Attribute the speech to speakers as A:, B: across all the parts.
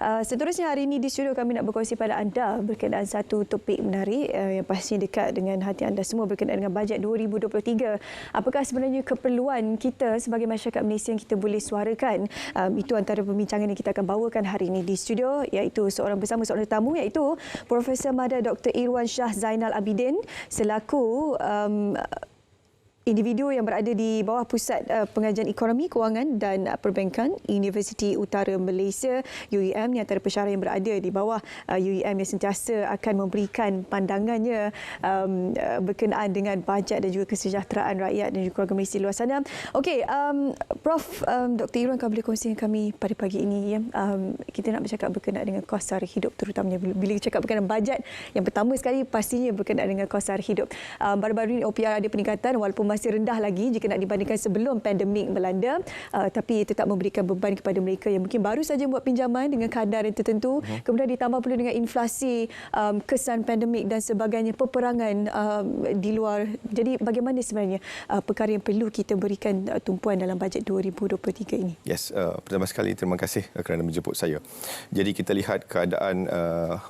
A: Seterusnya hari ini di studio kami nak berkongsi pada anda berkenaan satu topik menarik yang pastinya dekat dengan hati anda semua berkenaan dengan bajet 2023. Apakah sebenarnya keperluan kita sebagai masyarakat Malaysia yang kita boleh suarakan? Itu antara perbincangan yang kita akan bawakan hari ini di studio, iaitu seorang tetamu iaitu Profesor Mada Dr. Irwan Shah Zainal Abidin selaku individu yang berada di bawah Pusat Pengajian Ekonomi, Kewangan dan Perbankan Universiti Utara Malaysia UEM, yang antara pensyarah yang berada di bawah UEM yang sentiasa akan memberikan pandangannya berkenaan dengan bajet dan juga kesejahteraan rakyat dan juga keluarga Malaysia di luar sana. Okey, Prof, Dr. Irwan, kau boleh kongsi dengan kami pada pagi ini. Kita nak bercakap berkenaan dengan kos sara hidup, terutamanya bila cakap berkenaan bajet, yang pertama sekali pastinya berkenaan dengan kos sara hidup. Baru-baru ini OPR ada peningkatan walaupun masih rendah lagi jika nak dibandingkan sebelum pandemik melanda, tapi tetap memberikan beban kepada mereka yang mungkin baru saja buat pinjaman dengan kadar yang tertentu, kemudian ditambah pula dengan inflasi, kesan pandemik dan sebagainya, peperangan di luar. Jadi bagaimana sebenarnya perkara yang perlu kita berikan tumpuan dalam bajet 2023 ini?
B: Yes, pertama sekali terima kasih kerana menjemput saya. Jadi kita lihat keadaan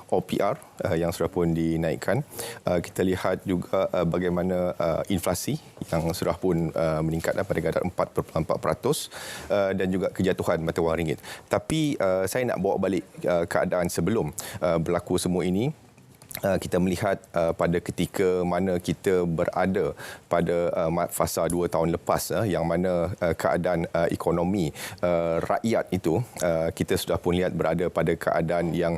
B: OPR yang sudah pun dinaikkan. Kita lihat juga bagaimana inflasi yang sudah pun meningkat pada kadar 4.4% dan juga kejatuhan mata wang ringgit. Tapi saya nak bawa balik keadaan sebelum berlaku semua ini. Kita melihat pada ketika mana kita berada pada fasa 2 tahun lepas, yang mana keadaan ekonomi rakyat itu kita sudah pun lihat berada pada keadaan yang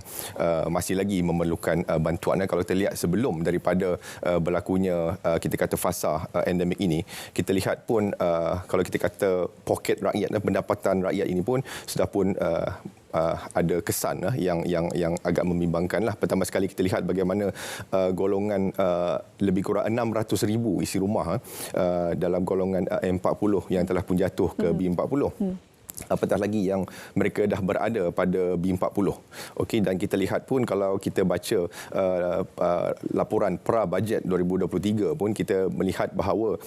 B: masih lagi memerlukan bantuan. Kalau kita lihat sebelum daripada berlakunya kita kata fasa endemik ini, kita lihat pun kalau kita kata poket rakyat dan pendapatan rakyat ini pun sudah pun ada kesan yang agak membimbangkanlah. Pertama sekali kita lihat bagaimana golongan lebih kurang 600,000 isi rumah dalam golongan M40 yang telah pun jatuh ke B40. Apatah lagi yang mereka dah berada pada B40. Okey, dan kita lihat pun kalau kita baca laporan pra-bajet 2023 pun kita melihat bahawa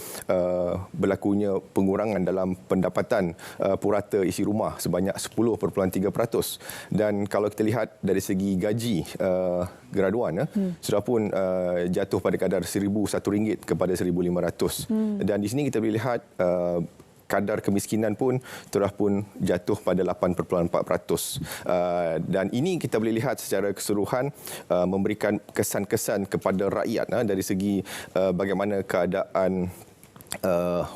B: berlakunya pengurangan dalam pendapatan purata isi rumah sebanyak 10.3%. Dan kalau kita lihat dari segi gaji graduan sudah pun jatuh pada kadar RM1,001 kepada RM1,500. Dan di sini kita boleh lihat kadar kemiskinan pun telah pun jatuh pada 8.4%. Dan ini kita boleh lihat secara keseluruhan memberikan kesan-kesan kepada rakyat dari segi bagaimana keadaan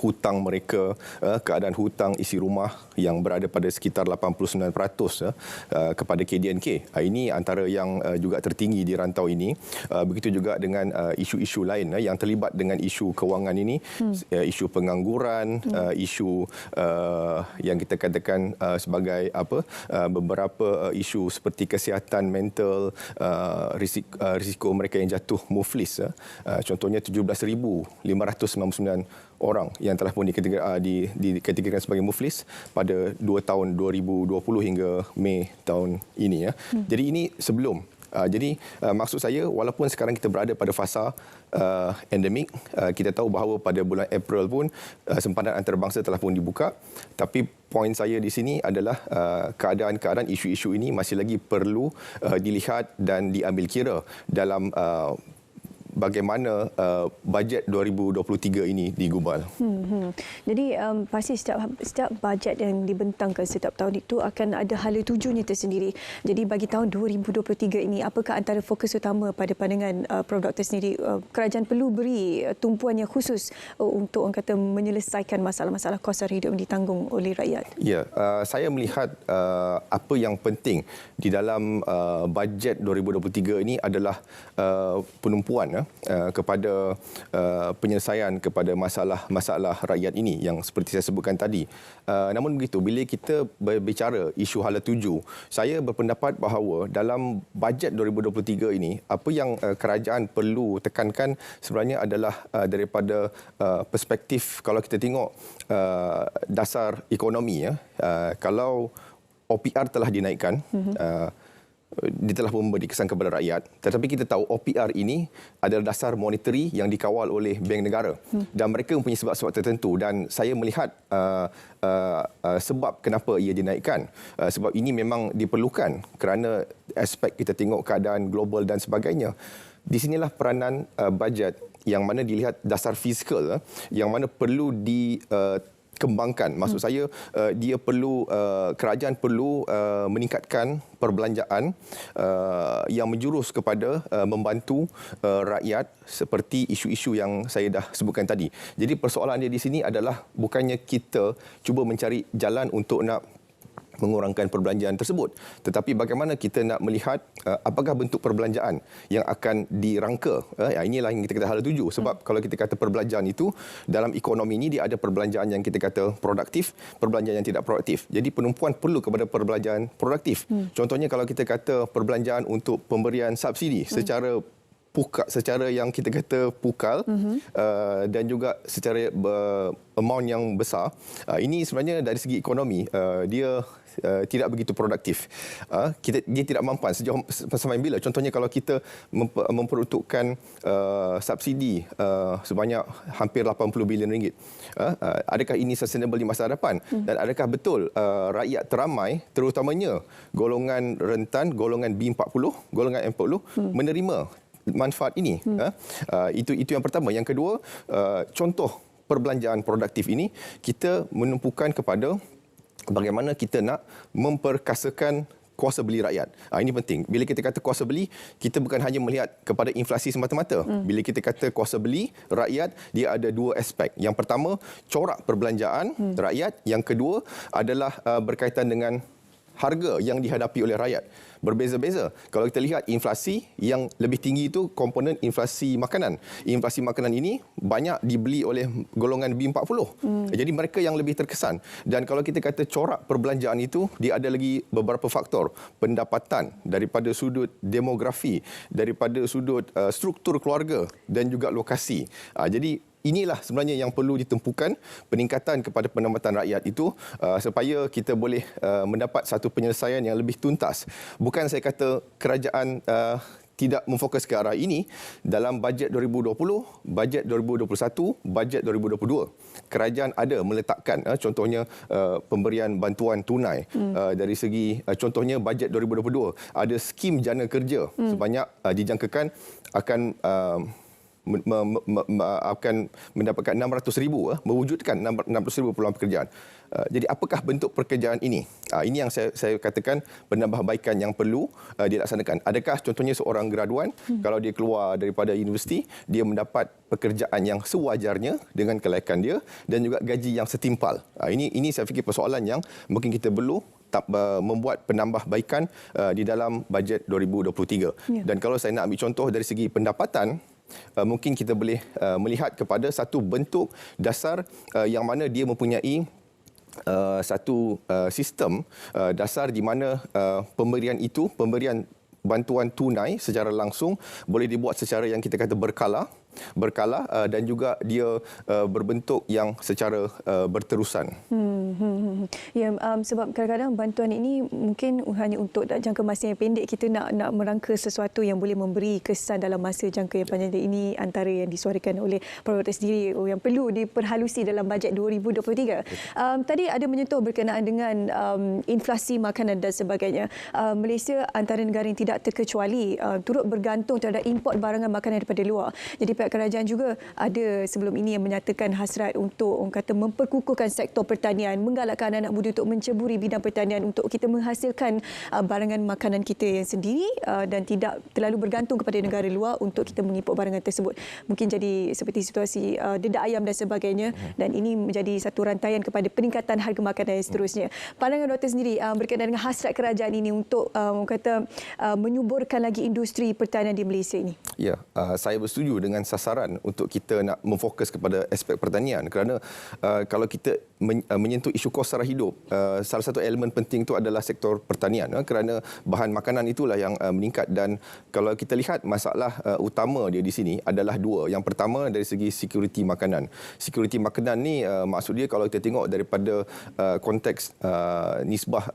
B: hutang mereka, keadaan hutang isi rumah yang berada pada sekitar 89% kepada KDNK. Ini antara yang juga tertinggi di rantau ini. Begitu juga dengan isu-isu lain yang terlibat dengan isu kewangan ini, isu pengangguran, isu yang kita katakan sebagai beberapa isu seperti kesihatan mental, risiko mereka yang jatuh muflis. Contohnya 17,599 orang yang telah pun dikategorikan sebagai muflis pada 2 tahun 2020 hingga Mei tahun ini. Jadi ini sebelum. Jadi maksud saya, walaupun sekarang kita berada pada fasa endemik, kita tahu bahawa pada bulan April pun sempadan antarabangsa telah pun dibuka. Tapi poin saya di sini adalah keadaan-keadaan isu-isu ini masih lagi perlu dilihat dan diambil kira dalam bagaimana bajet 2023 ini digubal.
A: Jadi pasti setiap bajet yang dibentangkan setiap tahun itu akan ada hala tujunya tersendiri. Jadi bagi tahun 2023 ini, apakah antara fokus utama pada pandangan Prof. Dr. sendiri? Kerajaan perlu beri tumpuan yang khusus untuk orang kata menyelesaikan masalah-masalah kos sara hidup yang ditanggung oleh rakyat?
B: Ya, saya melihat apa yang penting di dalam bajet 2023 ini adalah penumpuan kepada penyelesaian kepada masalah-masalah rakyat ini yang seperti saya sebutkan tadi. Namun begitu, bila kita berbicara isu hala tuju, saya berpendapat bahawa dalam bajet 2023 ini, apa yang kerajaan perlu tekankan sebenarnya adalah daripada perspektif, kalau kita tengok dasar ekonomi, kalau OPR telah dinaikkan, dia telah memberi kesan kepada rakyat, tetapi kita tahu OPR ini adalah dasar monetary yang dikawal oleh bank negara dan mereka mempunyai sebab-sebab tertentu dan saya melihat sebab kenapa ia dinaikkan. Sebab ini memang diperlukan kerana aspek kita tengok keadaan global dan sebagainya. Di sinilah peranan bajet yang mana dilihat dasar fizikal yang mana perlu kembangkan. Maksud saya dia perlu kerajaan perlu meningkatkan perbelanjaan yang menjurus kepada membantu rakyat seperti isu-isu yang saya dah sebutkan tadi. Jadi persoalan dia di sini adalah bukannya kita cuba mencari jalan untuk nak mengurangkan perbelanjaan tersebut, tetapi bagaimana kita nak melihat apakah bentuk perbelanjaan yang akan dirangka. Inilah yang kita kata hala tuju. Sebab kalau kita kata perbelanjaan itu dalam ekonomi ini dia ada perbelanjaan yang kita kata produktif, perbelanjaan yang tidak produktif. Jadi penumpuan perlu kepada perbelanjaan produktif. Contohnya kalau kita kata perbelanjaan untuk pemberian subsidi secara yang kita kata pukal dan juga secara amount yang besar, ini sebenarnya dari segi ekonomi dia tidak begitu produktif. Dia tidak mampan sejauh sampai bila. Contohnya kalau kita memperuntukkan subsidi sebanyak hampir 80 bilion ringgit, adakah ini sustainable di masa hadapan? Dan adakah betul rakyat teramai, terutamanya golongan rentan, golongan B40, golongan M40 menerima manfaat ini? Itu yang pertama. Yang kedua, contoh perbelanjaan produktif ini kita menumpukan kepada bagaimana kita nak memperkasakan kuasa beli rakyat. Ini penting. Bila kita kata kuasa beli, kita bukan hanya melihat kepada inflasi semata-mata. Bila kita kata kuasa beli rakyat, dia ada dua aspek. Yang pertama, corak perbelanjaan rakyat. Yang kedua adalah berkaitan dengan harga yang dihadapi oleh rakyat. Berbeza-beza. Kalau kita lihat inflasi yang lebih tinggi itu komponen inflasi makanan. Inflasi makanan ini banyak dibeli oleh golongan B40. Jadi mereka yang lebih terkesan. Dan kalau kita kata corak perbelanjaan itu, dia ada lagi beberapa faktor. Pendapatan daripada sudut demografi, daripada sudut struktur keluarga dan juga lokasi. Jadi inilah sebenarnya yang perlu ditempukan, peningkatan kepada pendapatan rakyat itu supaya kita boleh mendapat satu penyelesaian yang lebih tuntas. Bukan saya kata kerajaan tidak memfokus ke arah ini. Dalam bajet 2020, bajet 2021, bajet 2022, kerajaan ada meletakkan contohnya pemberian bantuan tunai. Dari segi contohnya bajet 2022 ada skim jana kerja sebanyak dijangkakan akan mendapatkan 600,000, mewujudkan 600,000 peluang pekerjaan. Jadi apakah bentuk pekerjaan ini? Ini yang saya katakan penambahbaikan yang perlu dilaksanakan. Adakah contohnya seorang graduan kalau dia keluar daripada universiti, dia mendapat pekerjaan yang sewajarnya dengan kelayakan dia dan juga gaji yang setimpal. Ini saya fikir persoalan yang mungkin kita perlu membuat penambahbaikan di dalam bajet 2023. Dan kalau saya nak ambil contoh dari segi pendapatan, mungkin kita boleh melihat kepada satu bentuk dasar yang mana dia mempunyai satu sistem dasar di mana pemberian bantuan tunai secara langsung boleh dibuat secara yang kita kata berkala dan juga dia berbentuk yang secara berterusan.
A: Ya, sebab kadang-kadang bantuan ini mungkin hanya untuk jangka masa yang pendek. Kita nak merangka sesuatu yang boleh memberi kesan dalam masa jangka yang panjang. Ini antara yang disuarakan oleh Perwata sendiri yang perlu diperhalusi dalam bajet 2023. Tadi ada menyentuh berkenaan dengan inflasi makanan dan sebagainya. Malaysia antara negara yang tidak terkecuali turut bergantung terhadap import barangan makanan daripada luar. Jadi pihak kerajaan juga ada sebelum ini yang menyatakan hasrat untuk memperkukuhkan sektor pertanian, menggalakkan anak muda untuk menceburi bidang pertanian untuk kita menghasilkan barangan makanan kita yang sendiri dan tidak terlalu bergantung kepada negara luar untuk kita mengimport barangan tersebut. Mungkin jadi seperti situasi dedak ayam dan sebagainya, dan ini menjadi satu rantaian kepada peningkatan harga makanan yang seterusnya. Pandangan doktor sendiri berkaitan dengan hasrat kerajaan ini untuk menyuburkan lagi industri pertanian di Malaysia ini.
B: Ya, saya bersetuju dengan sasaran untuk kita nak memfokus kepada aspek pertanian kerana kalau kita menyentuh isu kos sara hidup, salah satu elemen penting itu adalah sektor pertanian, kerana bahan makanan itulah yang meningkat. Dan kalau kita lihat masalah utama dia di sini adalah dua. Yang pertama dari segi security makanan. Security makanan ni maksud dia kalau kita tengok daripada konteks nisbah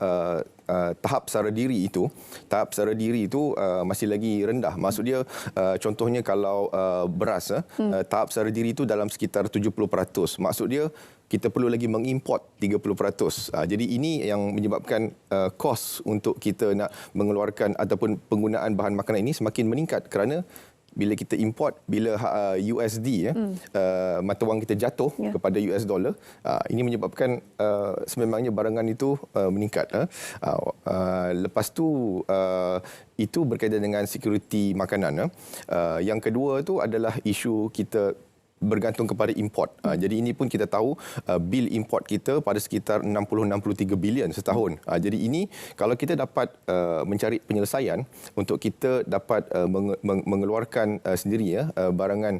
B: tahap sara diri itu masih lagi rendah. Maksud dia contohnya kalau beras, tahap sara diri itu dalam sekitar 70%. Maksud dia kita perlu lagi mengimport 30%. Jadi ini yang menyebabkan kos untuk kita nak mengeluarkan ataupun penggunaan bahan makanan ini semakin meningkat, kerana bila kita import, bila USD mata wang kita jatuh kepada US dollar, ini menyebabkan sememangnya barangan itu meningkat. Lepas tu itu berkaitan dengan security makanan. Yang kedua tu adalah isu kita bergantung kepada import. Jadi ini pun kita tahu bil import kita pada sekitar 60-63 bilion setahun. Jadi ini kalau kita dapat mencari penyelesaian untuk kita dapat mengeluarkan sendiri barangan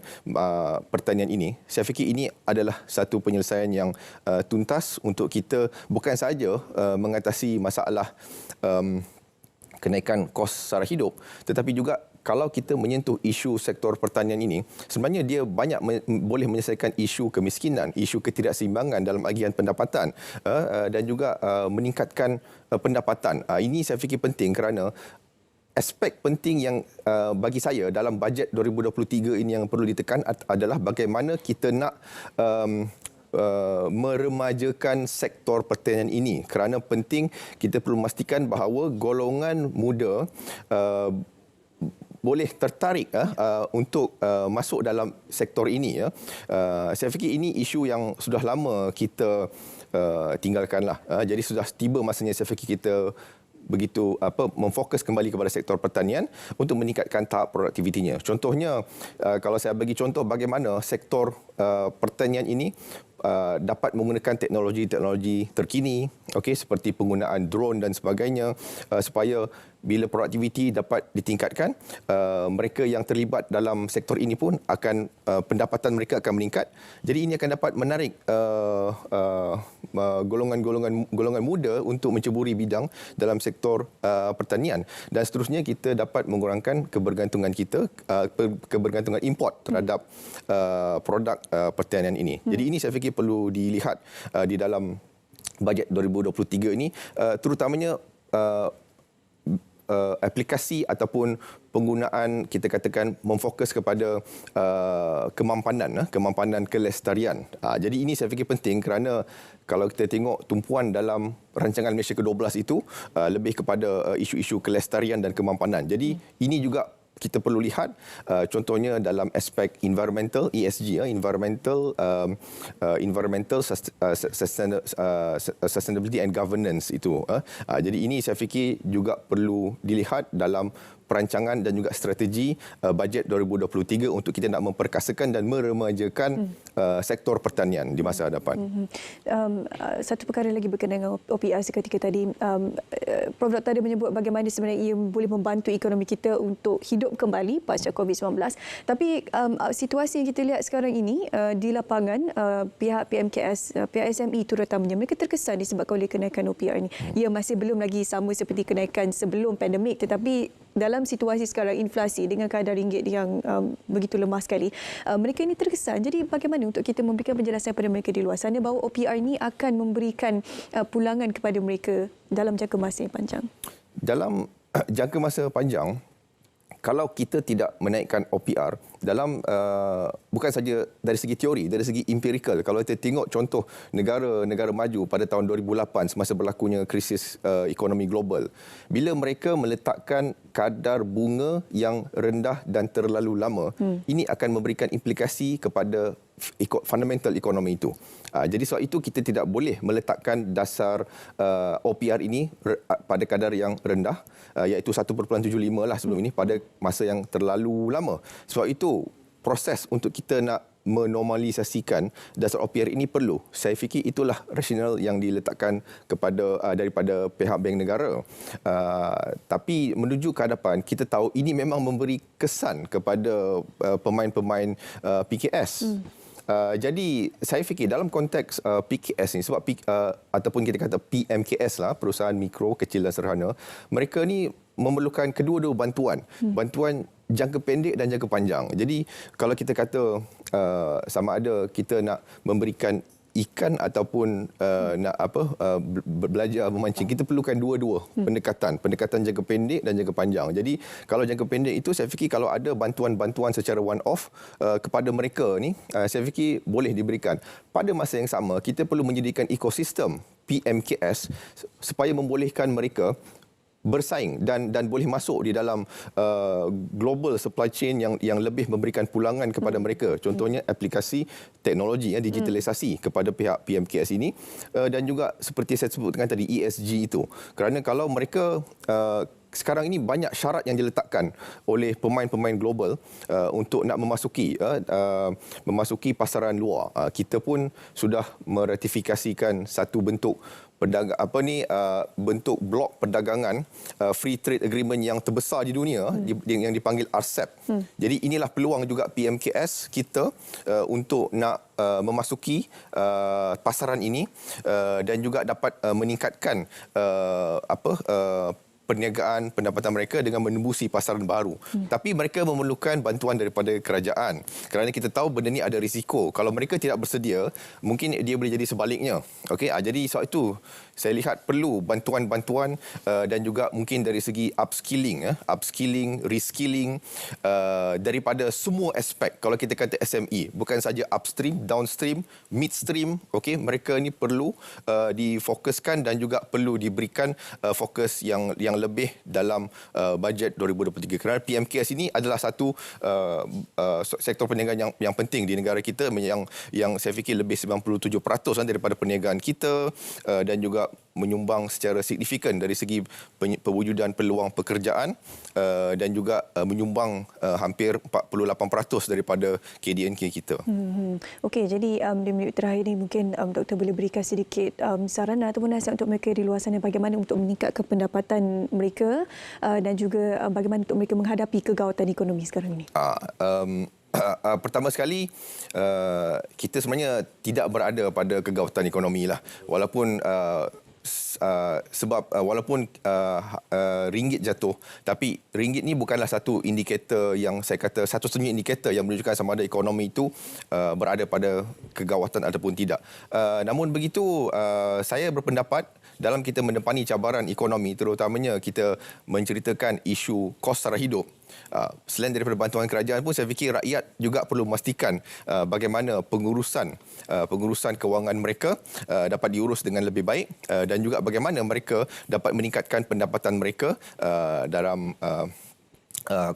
B: pertanian ini, saya fikir ini adalah satu penyelesaian yang tuntas untuk kita bukan sahaja mengatasi masalah kenaikan kos sara hidup, tetapi juga kalau kita menyentuh isu sektor pertanian ini, sebenarnya dia banyak boleh menyelesaikan isu kemiskinan, isu ketidakseimbangan dalam agian pendapatan dan juga meningkatkan pendapatan. Ini saya fikir penting kerana aspek penting yang bagi saya dalam bajet 2023 ini yang perlu ditekan adalah bagaimana kita nak meremajakan sektor pertanian ini, kerana penting kita perlu memastikan bahawa golongan muda boleh tertarik untuk masuk dalam sektor ini. Saya fikir ini isu yang sudah lama kita tinggalkanlah. Jadi sudah tiba masanya saya fikir kita begitu memfokus kembali kepada sektor pertanian untuk meningkatkan tahap produktivitinya. Contohnya, kalau saya bagi contoh bagaimana sektor pertanian ini dapat menggunakan teknologi-teknologi terkini, seperti penggunaan drone dan sebagainya, supaya bila produktiviti dapat ditingkatkan, mereka yang terlibat dalam sektor ini pun akan pendapatan mereka akan meningkat. Jadi ini akan dapat menarik golongan muda untuk menceburi bidang dalam sektor pertanian, dan seterusnya kita dapat mengurangkan kebergantungan kita, kebergantungan import terhadap produk pertanian ini. Jadi ini saya fikir perlu dilihat di dalam bajet 2023 ini, terutamanya aplikasi ataupun penggunaan, kita katakan memfokus kepada kemampanan kelestarian. Jadi ini saya fikir penting kerana kalau kita tengok tumpuan dalam rancangan Malaysia ke-12 itu lebih kepada isu-isu kelestarian dan kemampanan. Jadi ini juga kita perlu lihat contohnya dalam aspek environmental, ESG, environmental sustainability and governance itu. Jadi ini saya fikir juga perlu dilihat dalam perancangan dan juga strategi bajet 2023 untuk kita nak memperkasakan dan meremajakan sektor pertanian di masa hadapan.
A: Satu perkara lagi berkenaan dengan OPR seketika tadi, Prof. Dr. ada menyebut bagaimana sebenarnya ia boleh membantu ekonomi kita untuk hidup kembali pasca COVID-19. Tapi situasi yang kita lihat sekarang ini di lapangan, pihak PMKS, pihak SME terutamanya, mereka terkesan disebabkan oleh kenaikan OPR ini. Ia masih belum lagi sama seperti kenaikan sebelum pandemik, tetapi dalam situasi sekarang inflasi dengan kadar ringgit yang begitu lemah sekali, mereka ini terkesan. Jadi bagaimana untuk kita memberikan penjelasan kepada mereka di luar sana bahawa OPR ini akan memberikan pulangan kepada mereka dalam jangka masa yang panjang? Dalam
B: jangka masa panjang, kalau kita tidak menaikkan OPR dalam bukan saja dari segi teori, dari segi empirikal, kalau kita tengok contoh negara-negara maju pada tahun 2008 semasa berlakunya krisis ekonomi global, bila mereka meletakkan kadar bunga yang rendah dan terlalu lama, ini akan memberikan implikasi kepada fundamental ekonomi itu. Jadi sebab itu kita tidak boleh meletakkan dasar OPR ini pada kadar yang rendah, iaitu 1.75 lah sebelum ini, pada masa yang terlalu lama. Sebab itu proses untuk kita nak menormalisasikan dasar OPR ini perlu. Saya fikir itulah rasional yang diletakkan kepada daripada pihak Bank Negara. Tapi menuju ke hadapan, kita tahu ini memang memberi kesan kepada pemain-pemain PKS. Jadi saya fikir dalam konteks PKS ni, sebab ataupun kita kata PMKS lah, perusahaan mikro, kecil dan sederhana, mereka ni memerlukan kedua-dua bantuan. Bantuan jangka pendek dan jangka panjang. Jadi kalau kita kata sama ada kita nak memberikan ikan ataupun belajar memancing, kita perlukan dua-dua pendekatan jangka pendek dan jangka panjang. Jadi kalau jangka pendek itu, saya fikir kalau ada bantuan-bantuan secara one off kepada mereka ni, saya fikir boleh diberikan. Pada masa yang sama, kita perlu menyediakan ekosistem PMKS supaya membolehkan mereka bersaing dan boleh masuk di dalam global supply chain yang lebih memberikan pulangan kepada mereka. Contohnya aplikasi teknologi, digitalisasi kepada pihak PMKS ini, dan juga seperti saya sebutkan tadi, ESG itu. Kerana kalau mereka sekarang ini banyak syarat yang diletakkan oleh pemain-pemain global untuk nak memasuki pasaran luar. Kita pun sudah meratifikasikan satu bentuk bentuk blok perdagangan free trade agreement yang terbesar di dunia, yang dipanggil RCEP. Jadi inilah peluang juga PMKS kita untuk nak memasuki pasaran ini dan juga dapat meningkatkan perniagaan pendapatan mereka dengan menembusi pasaran baru. Tapi mereka memerlukan bantuan daripada kerajaan. Kerana kita tahu benda ni ada risiko. Kalau mereka tidak bersedia, mungkin dia boleh jadi sebaliknya. Okey, jadi sebab itu saya lihat perlu bantuan-bantuan dan juga mungkin dari segi upskilling, reskilling daripada semua aspek. Kalau kita kata SME, bukan saja upstream, downstream, midstream, okey, mereka ni perlu difokuskan dan juga perlu diberikan fokus yang lebih dalam bajet 2023. Kerana PMKS ini adalah satu sektor perniagaan yang penting di negara kita, yang saya fikir lebih 97% daripada perniagaan kita, dan juga menyumbang secara signifikan dari segi pewujudan peluang pekerjaan, dan juga menyumbang hampir 48% daripada KDNK kita.
A: Okey, jadi di minit terakhir ini mungkin Doktor boleh berikan sedikit saran ataupun nasihat untuk mereka di luar sana bagaimana untuk meningkatkan pendapatan mereka dan juga bagaimana untuk mereka menghadapi kegawatan ekonomi sekarang ini.
B: Pertama sekali, kita sebenarnya tidak berada pada kegawatan ekonomi lah. Walaupun walaupun ringgit jatuh, tapi ringgit ni bukanlah satu indikator yang saya kata satu-satunya indikator yang menunjukkan sama ada ekonomi itu berada pada kegawatan ataupun tidak. Namun begitu, saya berpendapat dalam kita mendepani cabaran ekonomi, terutamanya kita menceritakan isu kos sara hidup, selain daripada bantuan kerajaan pun, saya fikir rakyat juga perlu memastikan bagaimana pengurusan kewangan mereka dapat diurus dengan lebih baik, dan juga bagaimana mereka dapat meningkatkan pendapatan mereka dalam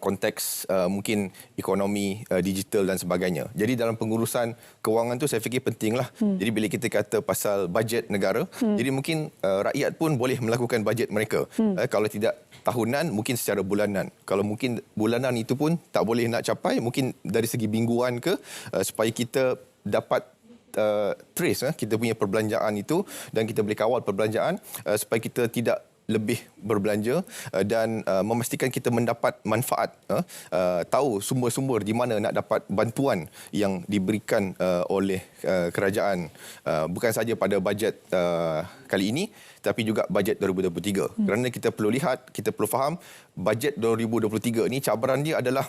B: konteks mungkin ekonomi digital dan sebagainya. Jadi dalam pengurusan kewangan tu saya fikir pentinglah. Jadi bila kita kata pasal bajet negara, jadi mungkin rakyat pun boleh melakukan bajet mereka. Kalau tidak tahunan, mungkin secara bulanan. Kalau mungkin bulanan itu pun tak boleh nak capai, mungkin dari segi mingguan ke, supaya kita dapat trace kita punya perbelanjaan itu dan kita boleh kawal perbelanjaan supaya kita tidak lebih berbelanja dan memastikan kita mendapat manfaat, tahu sumber-sumber di mana nak dapat bantuan yang diberikan oleh kerajaan, bukan saja pada bajet kali ini tapi juga bajet 2023. Kerana kita perlu lihat, kita perlu faham bajet 2023 ini cabaran dia adalah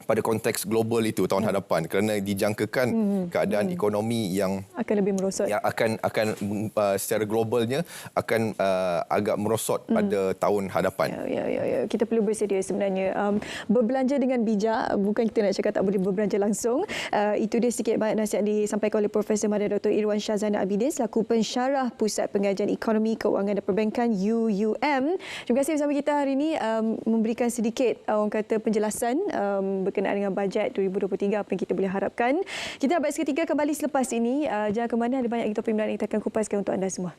B: pada konteks global itu tahun hadapan, kerana dijangkakan keadaan ekonomi yang
A: akan lebih merosot,
B: yang akan secara globalnya akan agak merosot pada tahun hadapan.
A: Ya. Kita perlu bersedia sebenarnya berbelanja dengan bijak, bukan kita nak cakap tak boleh berbelanja langsung. Itu dia sedikit banyak nasihat disampaikan oleh Profesor Madya Dr. Irwan Shahzana Abidin selaku pensyarah Pusat Pengajian Ekonomi, Kewangan dan Perbankan UUM. Terima kasih bersama kita hari ini memberikan sedikit orang kata penjelasan berkenaan dengan bajet 2023, apa yang kita boleh harapkan. Kita berehat seketika, kembali selepas ini. Jangan ke mana, ada banyak topik menarik yang kita akan kupaskan untuk anda semua.